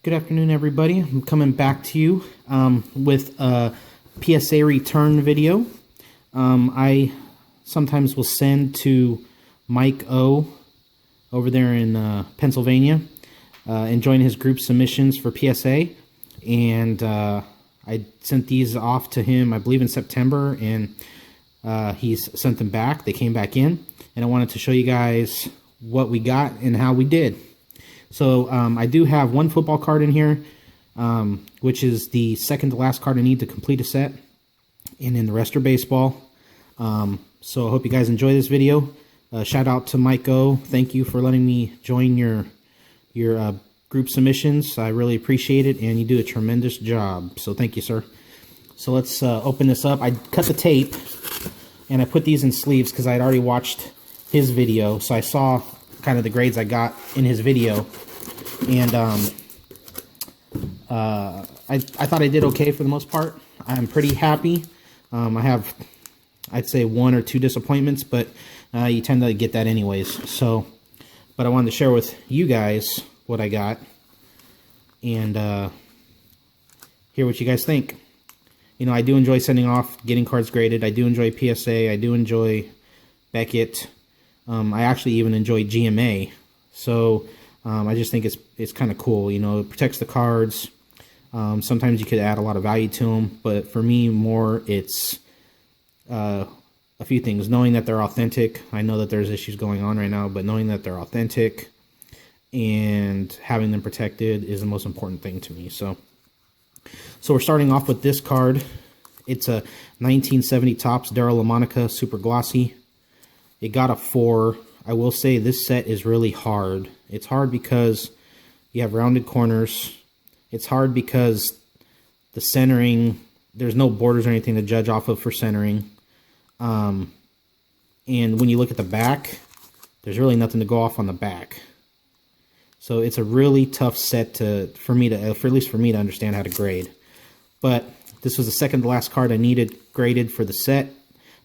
Good afternoon, everybody. I'm coming back to you with a PSA return video. I sometimes will send to MikeO over there in Pennsylvania and join his group submissions for PSA. And I sent these off to him, I believe, in September, and he's sent them back. They came back in, and I wanted to show you guys what we got and how we did. So I do have one football card in here, which is the second to last card I need to complete a set, and then the rest are baseball. So I hope you guys enjoy this video. Shout out to MikeO. Thank you for letting me join your group submissions. I really appreciate it, and you do a tremendous job. So thank you, sir. So let's open this up. I cut the tape, and I put these in sleeves because I had already watched his video, so I saw kind of the grades I got in his video, and I thought I did okay for the most part. I'm pretty happy. I have, I'd say, one or two disappointments, but you tend to get that anyways. So, but I wanted to share with you guys what I got and hear what you guys think. You know, I do enjoy sending off, getting cards graded. I do enjoy PSA. I do enjoy Beckett. I actually even enjoy GMA, so I just think it's kind of cool. You know, it protects the cards. Sometimes you could add a lot of value to them, but for me, more it's a few things. Knowing that they're authentic. I know that there's issues going on right now, but knowing that they're authentic and having them protected is the most important thing to me. So we're starting off with this card. It's a 1970 Topps Darryl LaMonica Super Glossy. It got a 4. I will say this set is really hard. It's hard because you have rounded corners. It's hard because the centering, there's no borders or anything to judge off of for centering. And when you look at the back, there's really nothing to go off on the back. So it's a really tough set for at least for me to understand how to grade. But this was the second to last card I needed graded for the set.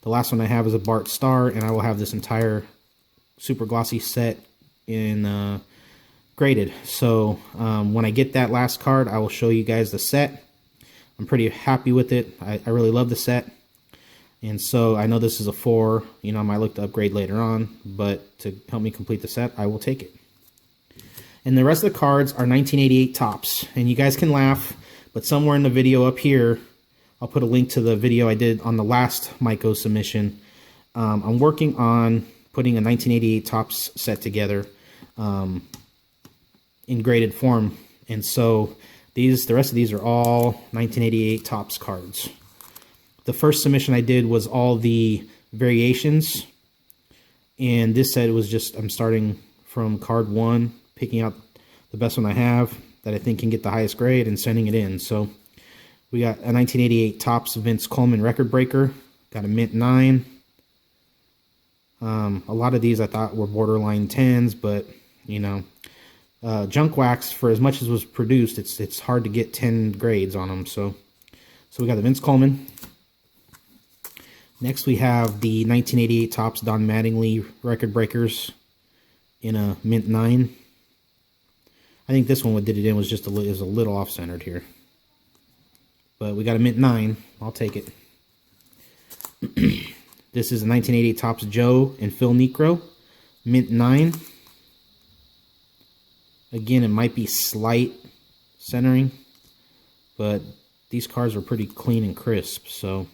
The last one I have is a Bart Star, and I will have this entire Super Glossy set in graded. So when I get that last card, I will show you guys the set. I'm pretty happy with it. I really love the set. And so I know this is a 4. You know, I might look to upgrade later on, but to help me complete the set, I will take it. And the rest of the cards are 1988 Topps. And you guys can laugh, but somewhere in the video up here, I'll put a link to the video I did on the last MikeO submission. I'm working on putting a 1988 Topps set together in graded form. And so the rest of these are all 1988 Topps cards. The first submission I did was all the variations. And this set was just, I'm starting from card 1, picking out the best one I have that I think can get the highest grade and sending it in. So we got a 1988 Topps Vince Coleman record breaker. Got a mint 9. A lot of these I thought were borderline 10s, but you know, junk wax, for as much as was produced, it's hard to get 10 grades on them. So we got the Vince Coleman. Next we have the 1988 Topps Don Mattingly record breakers in a mint 9. I think this one, what did it in, was just a little off centered here. But we got a mint 9. I'll take it. This is a 1988 Topps Joe and Phil Necro, mint 9. Again, it might be slight centering, but these cards are pretty clean and crisp. So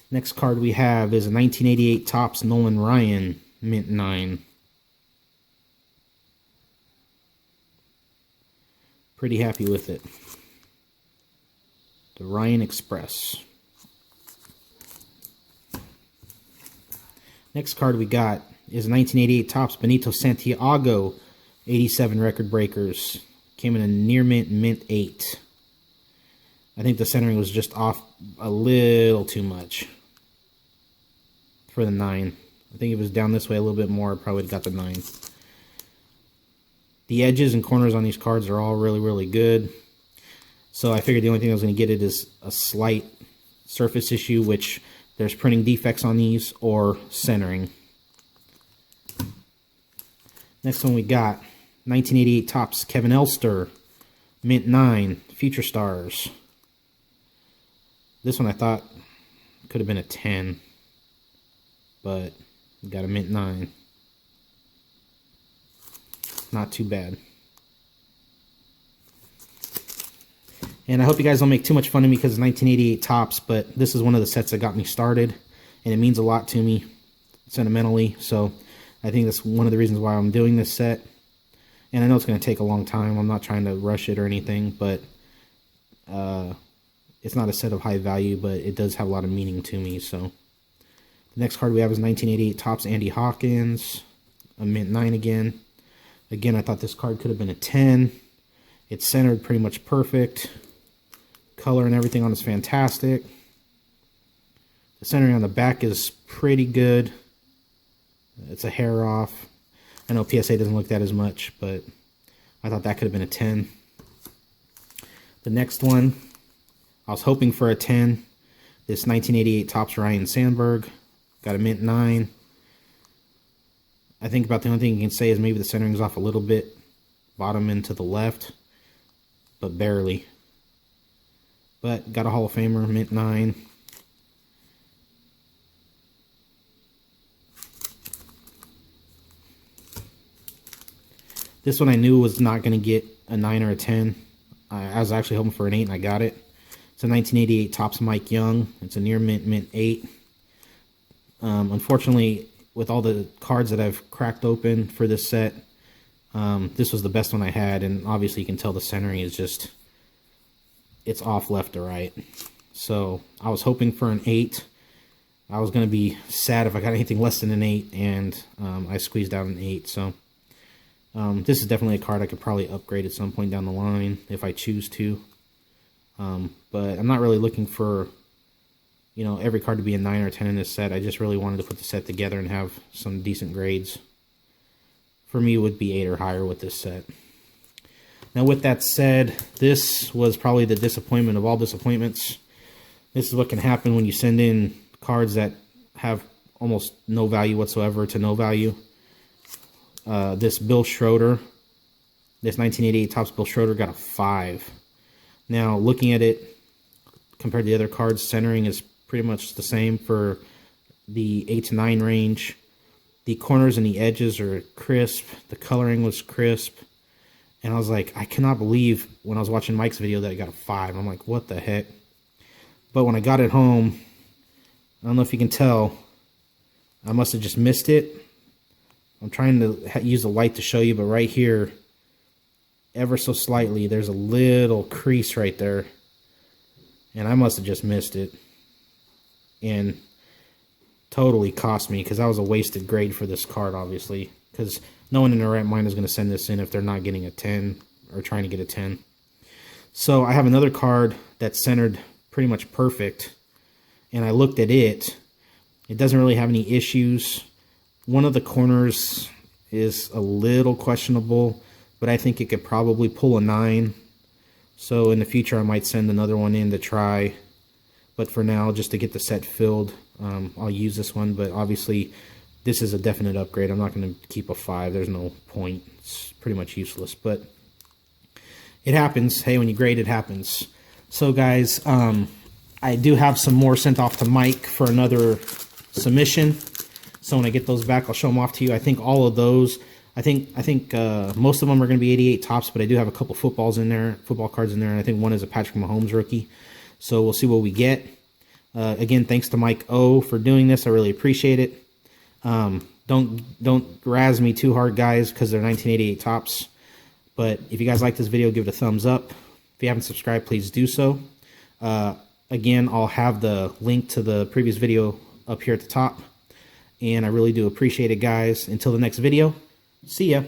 next card we have is a 1988 Topps Nolan Ryan, mint 9. Pretty happy with it. The Ryan Express. Next card we got is 1988 Topps Benito Santiago 87 record breakers. Came in a near mint 8. I think the centering was just off a little too much for the 9. I think if it was down this way a little bit more, I probably got the 9. The edges and corners on these cards are all really, really good. So I figured the only thing I was going to get it is a slight surface issue, which there's printing defects on these, or centering. Next one we got 1988 Topps Kevin Elster, mint 9, Future Stars. This one I thought could have been a 10, but got a mint 9. Not too bad. And I hope you guys don't make too much fun of me because it's 1988 Topps, but this is one of the sets that got me started, and it means a lot to me sentimentally. So I think that's one of the reasons why I'm doing this set. And I know it's going to take a long time. I'm not trying to rush it or anything, but it's not a set of high value, but it does have a lot of meaning to me. So the next card we have is 1988 Topps Andy Hawkins, a mint 9 again. Again, I thought this card could have been a 10. It's centered pretty much perfect. Color and everything on is fantastic. The centering on the back is pretty good. It's a hair off. I know PSA doesn't look that as much, but I thought that could have been a 10. The next one, I was hoping for a 10. This 1988 Topps Ryan Sandberg. Got a mint 9. I think about the only thing you can say is maybe the centering's off a little bit. Bottom and to the left. But barely. But got a Hall of Famer, mint 9. This one I knew was not going to get a 9 or a 10. I was actually hoping for an 8 and I got it. It's a 1988 Topps MikeO. It's a near mint, mint 8. Unfortunately, with all the cards that I've cracked open for this set, this was the best one I had, and obviously you can tell the centering is just, it's off left to right. So I was hoping for an 8. I was going to be sad if I got anything less than an 8, and I squeezed out an 8. So this is definitely a card I could probably upgrade at some point down the line if I choose to. But I'm not really looking for, you know, every card to be a 9 or 10 in this set. I just really wanted to put the set together and have some decent grades. For me, it would be 8 or higher with this set. Now, with that said, this was probably the disappointment of all disappointments. This is what can happen when you send in cards that have almost no value whatsoever to no value. This Bill Schroeder, this 1988 Topps Bill Schroeder got a 5. Now, looking at it, compared to the other cards, centering is pretty much the same for the 8 to 9 range. The corners and the edges are crisp. The coloring was crisp. And I was like, I cannot believe when I was watching Mike's video that I got a 5. I'm like, what the heck? But when I got it home, I don't know if you can tell, I must have just missed it. I'm trying to use the light to show you, but right here, ever so slightly, there's a little crease right there. And I must have just missed it. And totally cost me, because that was a wasted grade for this card, obviously. Because no one in their right mind is going to send this in if they're not getting a 10 or trying to get a 10. So I have another card that's centered pretty much perfect. And I looked at it. It doesn't really have any issues. One of the corners is a little questionable, but I think it could probably pull a 9. So in the future, I might send another one in to try. But for now, just to get the set filled, I'll use this one. But obviously, this is a definite upgrade. I'm not going to keep a 5. There's no point. It's pretty much useless. But it happens. Hey, when you grade, it happens. So guys, I do have some more sent off to Mike for another submission. So when I get those back, I'll show them off to you. I think all of those, I think most of them are going to be 88 Topps, but I do have a couple football cards in there, and I think one is a Patrick Mahomes rookie. So we'll see what we get. Again, thanks to MikeO for doing this. I really appreciate it. Don't razz me too hard, guys, because they're 1988 Topps. But if you guys like this video, give it a thumbs up. If you haven't subscribed, please do so. Again, I'll have the link to the previous video up here at the top. And I really do appreciate it, guys. Until the next video, see ya.